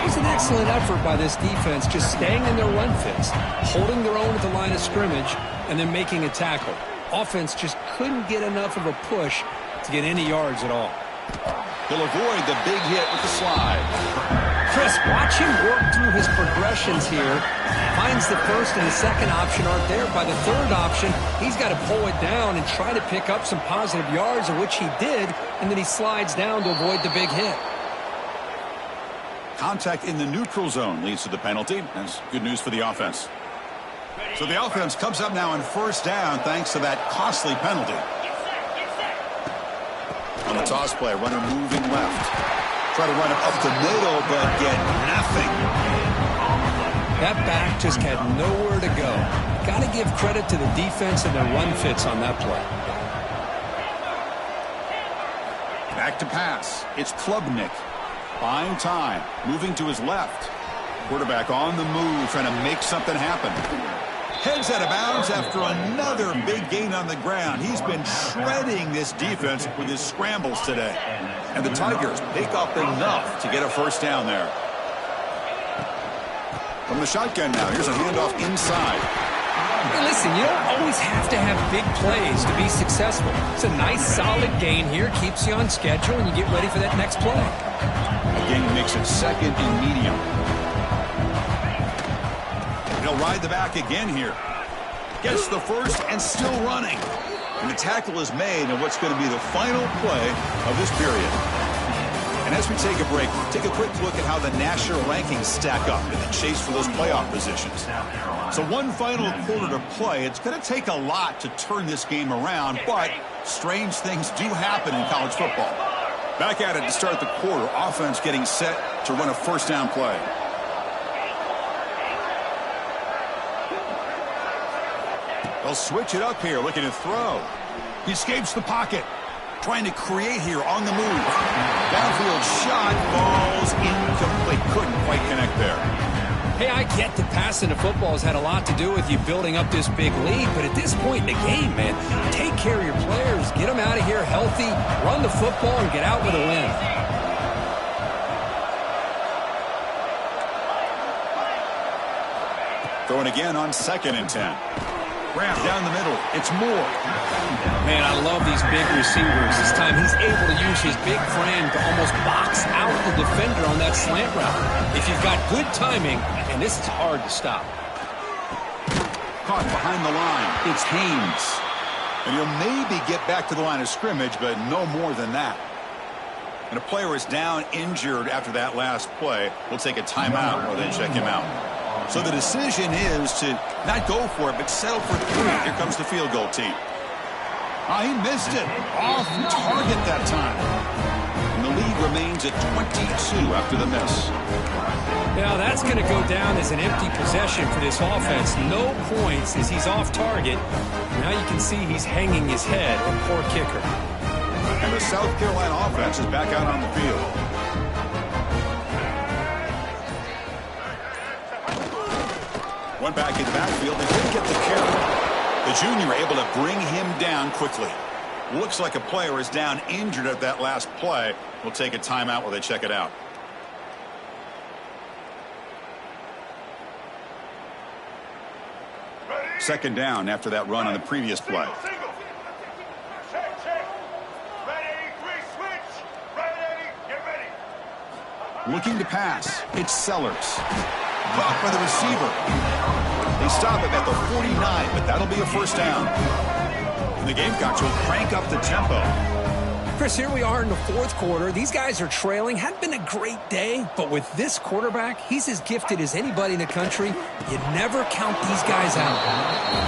It was an excellent effort by this defense, just staying in their run fits, holding their own at the line of scrimmage, and then making a tackle. Offense just couldn't get enough of a push to get any yards at all. He'll avoid the big hit with the slide. Chris, watch him work through his progressions here. Finds the first and the second option aren't there. By the third option, he's got to pull it down and try to pick up some positive yards, of which he did, and then he slides down to avoid the big hit. Contact in the neutral zone leads to the penalty. That's good news for the offense. So the offense comes up now on first down thanks to that costly penalty. On the toss play, runner moving left. Try to run it up the middle, but get nothing. That back just had nowhere to go. Got to give credit to the defense and their run fits on that play. Back to pass. It's Klubnik. Buying time. Moving to his left. Quarterback on the move, trying to make something happen. Heads out of bounds after another big gain on the ground. He's been shredding this defense with his scrambles today. And the Tigers pick up enough to get a first down there. From the shotgun now, here's a handoff inside. Hey, listen, you don't always have to have big plays to be successful. It's a nice, solid gain here. Keeps you on schedule, and you get ready for that next play. Again, makes it second and medium. He'll ride the back again here. Gets the first and still running. And the tackle is made in what's going to be the final play of this period. And as we take a break, take a quick look at how the national rankings stack up in the chase for those playoff positions. So one final quarter to play. It's going to take a lot to turn this game around, but strange things do happen in college football. Back at it to start the quarter. Offense getting set to run a first down play. They'll switch it up here, looking to throw. He escapes the pocket. Trying to create here on the move. Downfield shot, falls incomplete. Couldn't quite connect there. Hey, I get that passing the football has had a lot to do with you building up this big lead, but at this point in the game, man, take care of your players. Get them out of here healthy, run the football, and get out with a win. Throwing again on 2nd and 10. Grab down the middle. It's Moore. Man, I love these big receivers. This time he's able to use his big frame to almost box out the defender on that slant route. If you've got good timing, and this is hard to stop. Caught behind the line. It's Haynes. And he'll maybe get back to the line of scrimmage, but no more than that. And a player is down injured after that last play. We'll take a timeout or then check him out. So the decision is to not go for it, but settle for 3. Here comes the field goal team. He missed it. Off target that time. And the lead remains at 22 after the miss. Now that's going to go down as an empty possession for this offense. No points as he's off target. Now you can see he's hanging his head. A poor kicker. And the South Carolina offense is back out on the field. One back in the backfield. They didn't get the carry. The junior able to bring him down quickly. Looks like a player is down injured at that last play. We'll take a timeout while they check it out. Second down after that run on the previous play. Looking to pass. It's Sellers. Caught by the receiver. They stop him at the 49, but that'll be a first down. And the Gamecocks will crank up the tempo. Chris, here we are in the fourth quarter. These guys are trailing. Hadn't been a great day, but with this quarterback, he's as gifted as anybody in the country. You never count these guys out.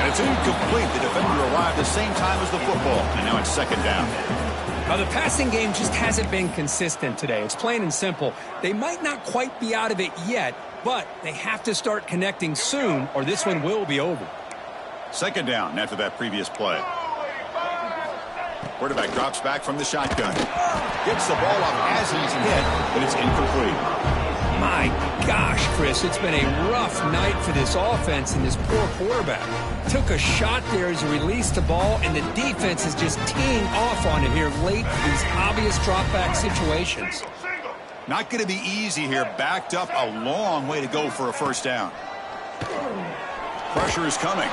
And it's incomplete. The defender arrived the same time as the football, and now it's second down. Now, the passing game just hasn't been consistent today. It's plain and simple. They might not quite be out of it yet, but they have to start connecting soon, or this one will be over. Second down after that previous play. Quarterback drops back from the shotgun. Gets the ball up as he's hit, but it's incomplete. My gosh, Chris, it's been a rough night for this offense and this poor quarterback. Took a shot there as he released the ball, and the defense is just teeing off on him here late in these obvious drop-back situations. Not going to be easy here. Backed up a long way to go for a first down. Pressure is coming.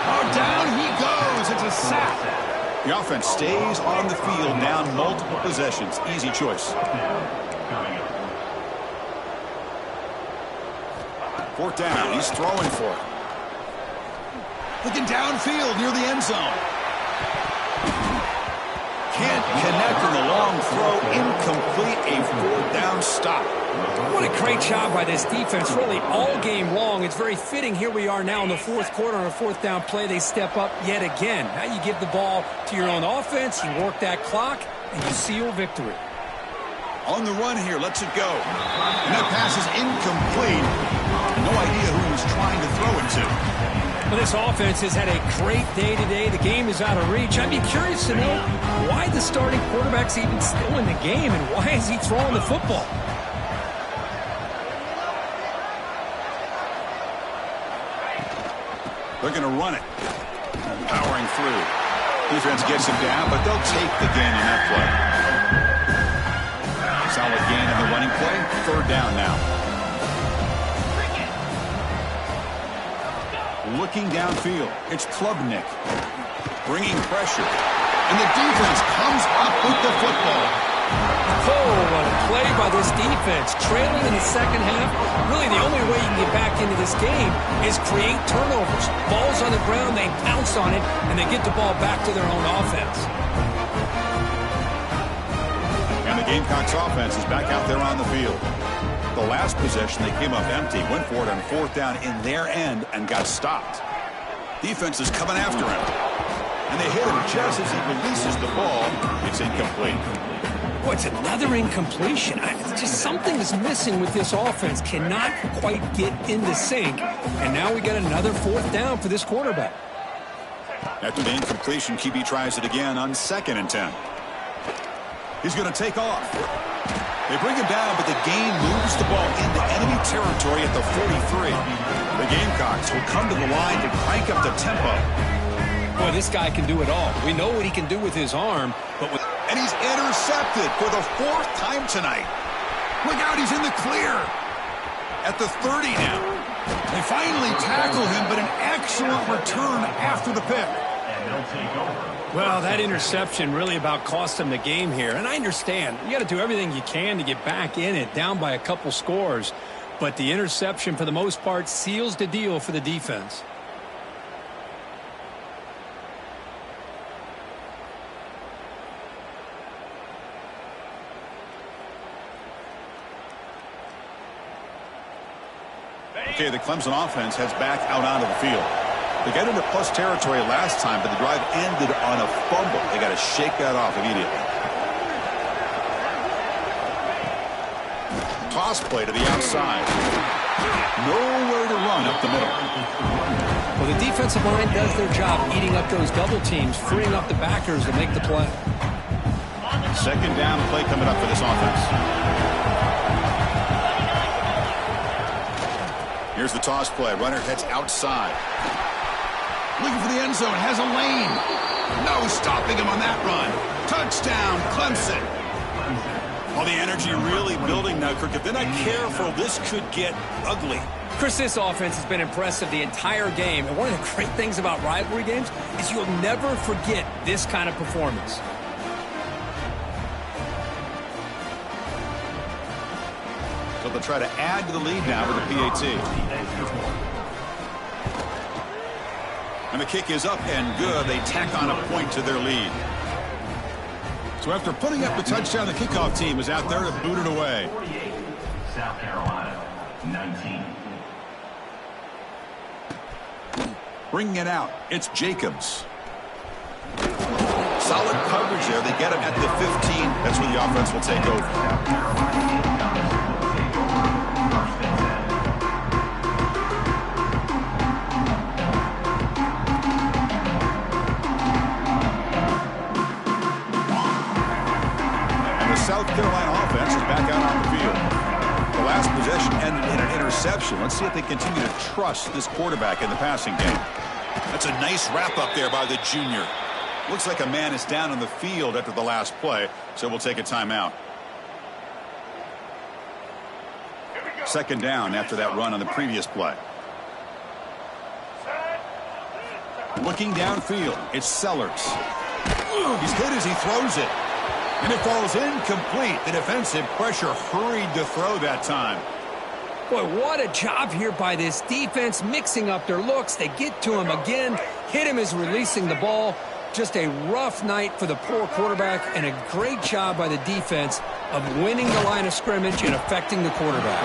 Oh, down he goes. It's a sack. The offense stays on the field, down multiple possessions. Easy choice. Fourth down. He's throwing for it. Looking downfield near the end zone. Can't connect in the long throw. Incomplete. A fourth down stop. What a great job by this defense, really all game long. It's very fitting. Here we are now in the fourth quarter on a fourth down play. They step up yet again. Now you give the ball to your own offense, you work that clock, and you seal victory. On the run here, lets it go. And that pass is incomplete. No idea who he was trying to throw it to. Well, this offense has had a great day today. The game is out of reach. I'd be curious to know why the starting quarterback's even still in the game and why is he throwing the football? They're going to run it. Powering through. Defense gets him down, but they'll take the gain on that play. Solid gain on the running play. Third down now. Looking downfield. It's Klubnik. Bringing pressure. And the defense comes up with the football. Oh, what a play by this defense. Trailing in the second half. Really, the only way you can get back into this game is create turnovers. Ball's on the ground, they pounce on it, and they get the ball back to their own offense. And the Gamecocks offense is back out there on the field. The last possession, they came up empty, went for it on fourth down in their end and got stopped. Defense is coming after him. And they hit him just as he releases the ball. It's incomplete. Boy, it's another incompletion. Just something is missing with this offense. Cannot quite get into sync. And now we got another fourth down for this quarterback. After the incompletion, QB tries it again on 2nd and 10. He's going to take off. They bring him down, but the game moves the ball into enemy territory at the 43. The Gamecocks will come to the line to crank up the tempo. Boy, this guy can do it all. We know what he can do with his arm, but with... And he's intercepted for the 4th time tonight. Look out, he's in the clear. At the 30 now. They finally tackle him, but an excellent return after the pick. And they'll take over. Well, that interception really about cost him the game here. And I understand. You got to do everything you can to get back in it, down by a couple scores. But the interception, for the most part, seals the deal for the defense. Okay, the Clemson offense heads back out onto the field. They got into plus territory last time, but the drive ended on a fumble. They got to shake that off immediately. Toss play to the outside. Nowhere to run up the middle. Well, the defensive line does their job eating up those double teams, freeing up the backers to make the play. Second down play coming up for this offense. Here's the toss play. Runner heads outside. Looking for the end zone. Has a lane. No stopping him on that run. Touchdown, Clemson. All the energy really building now, Kirk. If they're not careful, this could get ugly. Chris, this offense has been impressive the entire game. And one of the great things about rivalry games is you'll never forget this kind of performance. So they'll try to add to the lead now with the PAT. And the kick is up and good. They tack on a point to their lead. So after putting up the touchdown, the kickoff team is out there to boot it away. 48, South Carolina, 19. Bringing it out, it's Jacobs. Solid coverage there. They get him at the 15. That's where the offense will take over. South Carolina offense is back out on the field. The last possession ended in an interception. Let's see if they continue to trust this quarterback in the passing game. That's a nice wrap up there by the junior. Looks like a man is down on the field after the last play, so we'll take a timeout. Second down after that run on the previous play. Looking downfield, it's Sellers. He's good as he throws it. And it falls incomplete. The defensive pressure hurried to throw that time. Boy, what a job here by this defense, mixing up their looks. They get to him again, hit him as releasing the ball. Just a rough night for the poor quarterback, and a great job by the defense of winning the line of scrimmage and affecting the quarterback.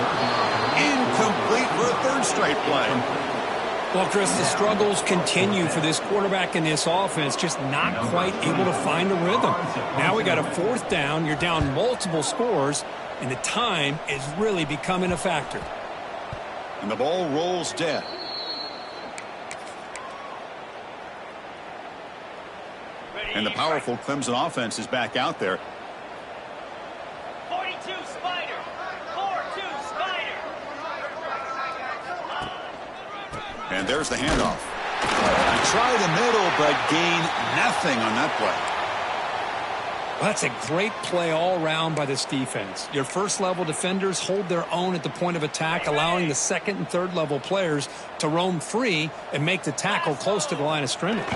Incomplete for a third straight play. Well, Chris, the struggles continue for this quarterback and this offense, just not quite able to find a rhythm. Now we got a fourth down. You're down multiple scores, and the time is really becoming a factor. And the ball rolls dead. And the powerful Clemson offense is back out there. 42 Spider. 4-2 Spider. And there's the handoff. Try the middle, but gain nothing on that play. Well, that's a great play all around by this defense. Your first-level defenders hold their own at the point of attack, allowing the second and third-level players to roam free and make the tackle close to the line of scrimmage.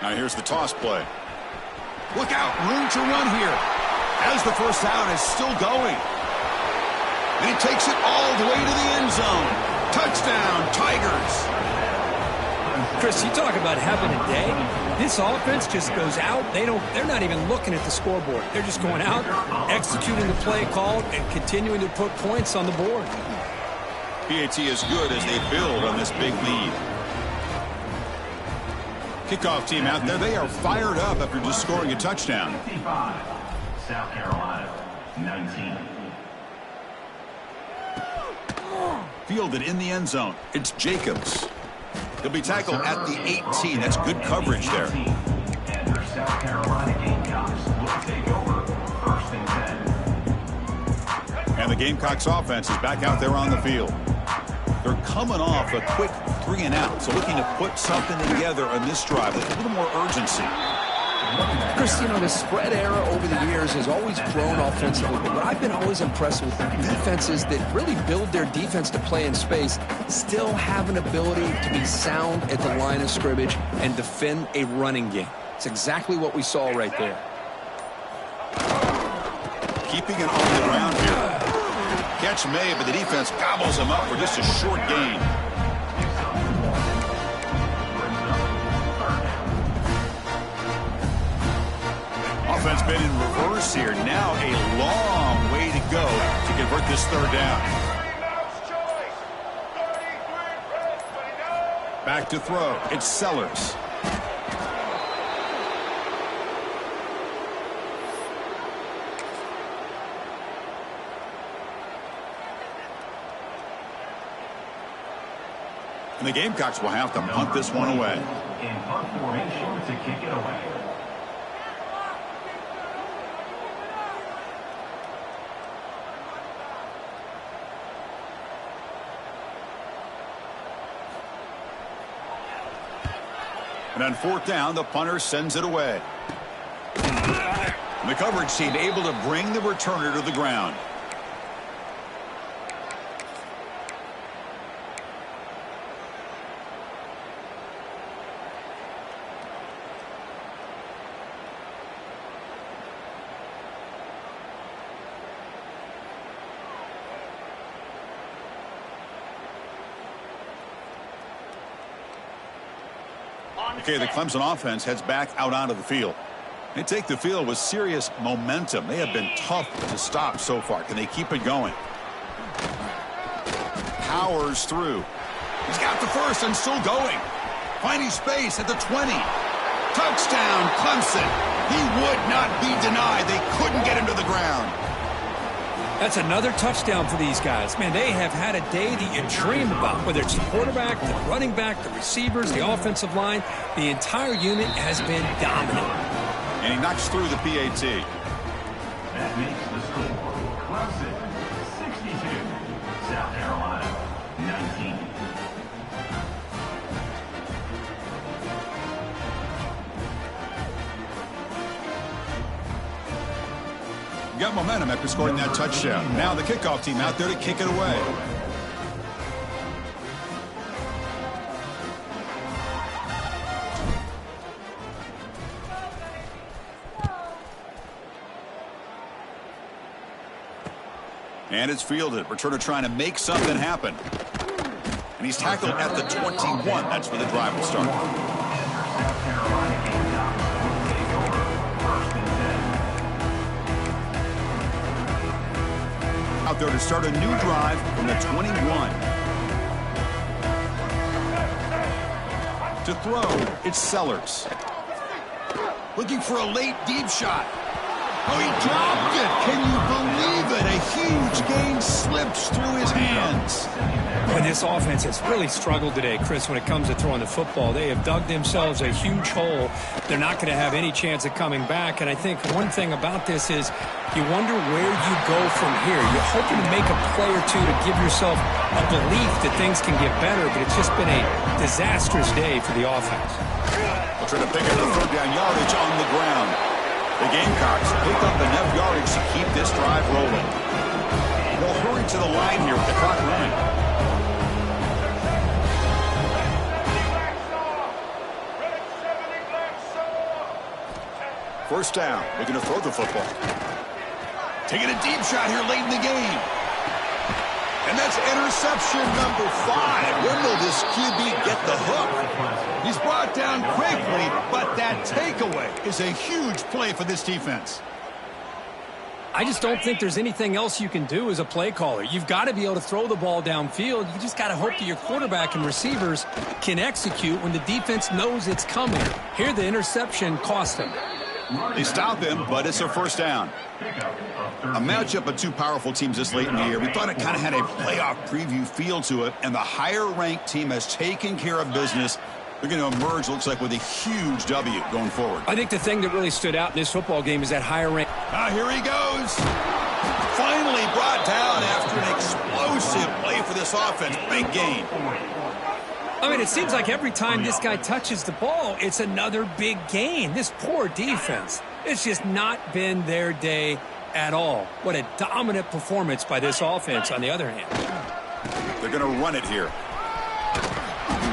Now here's the toss play. Look out, room to run here. As the first down is still going. And he takes it all the way to the end zone. Touchdown, Tigers. Chris, you talk about having a day. This offense just goes out. They're not even looking at the scoreboard. They're just going out, executing the play called, and continuing to put points on the board. PAT is good as they build on this big lead. Kickoff team out there. They are fired up after just scoring a touchdown. 55, South Carolina, 19. Fielded in the end zone. It's Jacobs. He'll be tackled at the 18. That's good coverage there. And their South Carolina Gamecocks will take over first and 10. And the Gamecocks offense is back out there on the field. They're coming off a quick 3-and-out, so looking to put something together on this drive with a little more urgency. Chris, you know, the spread era over the years has always grown offensively, but what I've been always impressed with defenses that really build their defense to play in space still have an ability to be sound at the line of scrimmage and defend a running game. It's exactly what we saw right there. Keeping it on the ground here. Catch made, but the defense gobbles him up for just a short gain. Offense been in reverse here. Now a long way to go to convert this third down. Back to throw. It's Sellers. And the Gamecocks will have to punt this one away. In punt formation to kick it away. And on fourth down, the punter sends it away. And the coverage team able to bring the returner to the ground. Okay, the Clemson offense heads back out onto the field. They take the field with serious momentum. They have been tough to stop so far. Can they keep it going? Powers through. He's got the first and still going. Finding space at the 20. Touchdown, Clemson. He would not be denied. They couldn't get him to the ground. That's another touchdown for these guys. Man, they have had a day that you dream about, whether it's the quarterback, the running back, the receivers, the offensive line. The entire unit has been dominant. And he knocks through the PAT. That makes the score Clemson 62, South Carolina 19. Got momentum after scoring that touchdown. Now the kickoff team out there to kick it away. And it's fielded. Returner trying to make something happen. And he's tackled at the 21. That's where the drive will start. South Carolina Gamecocks will take over first and 10. Out there to start a new drive from the 21. To throw, it's Sellers. Looking for a late deep shot. Oh, he dropped it. Can you believe it? A huge gain slips through his hands. Boy, this offense has really struggled today, Chris, when it comes to throwing the football. They have dug themselves a huge hole. They're not going to have any chance of coming back. And I think one thing about this is you wonder where you go from here. You're hoping to make a play or two to give yourself a belief that things can get better, but it's just been a disastrous day for the offense. They'll try to pick up the third down yardage on the ground. The Gamecocks pick up enough yardage to keep this drive rolling. They'll hurry to the line here with the clock running. First down, looking to throw the football. Taking a deep shot here late in the game. And that's interception number 5. When will this QB get the hook? He's brought down quickly, but that takeaway is a huge play for this defense. I just don't think there's anything else you can do as a play caller. You've got to be able to throw the ball downfield. You just got to hope that your quarterback and receivers can execute when the defense knows it's coming. Here, the interception cost him. They stop him, but it's a first down. A matchup of two powerful teams this late in the year. We thought it kind of had a playoff preview feel to it, and the higher-ranked team has taken care of business. They're going to emerge, looks like, with a huge W going forward. I think the thing that really stood out in this football game is that higher rank. Here he goes. Finally brought down after an explosive play for this offense. Big gain. I mean, it seems like every time this guy touches the ball, it's another big gain. This poor defense, it's just not been their day at all. What a dominant performance by this offense, on the other hand. They're going to run it here.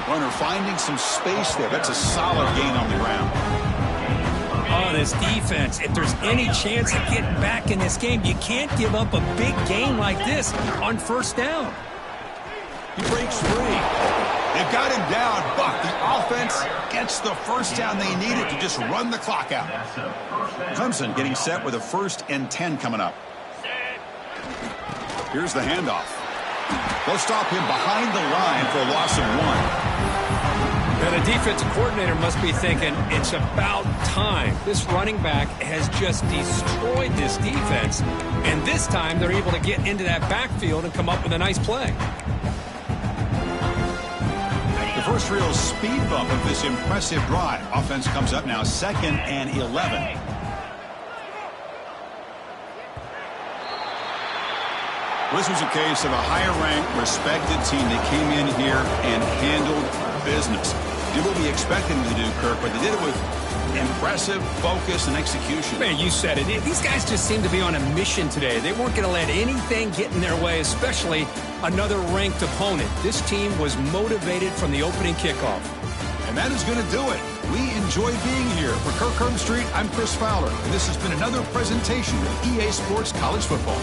Runner finding some space there. That's a solid gain on the ground. Oh, this defense, if there's any chance of getting back in this game, you can't give up a big gain like this on first down. He breaks free. They've got him down, but the offense gets the first down they needed to just run the clock out. Clemson getting set with a 1st and 10 coming up. Here's the handoff. They'll stop him behind the line for a loss of 1. Now, the defensive coordinator must be thinking, it's about time. This running back has just destroyed this defense, and this time they're able to get into that backfield and come up with a nice play. The first real speed bump of this impressive drive. Offense comes up now 2nd and 11. This was a case of a higher-ranked, respected team that came in here and handled business. Did what we expected them to do, Kirk, but they did it with impressive focus and execution. Man, you said it. These guys just seem to be on a mission today. They weren't going to let anything get in their way, especially another ranked opponent. This team was motivated from the opening kickoff. And that is going to do it. We enjoy being here. For Kirk Herbstreit, I'm Chris Fowler, and this has been another presentation of EA Sports College Football.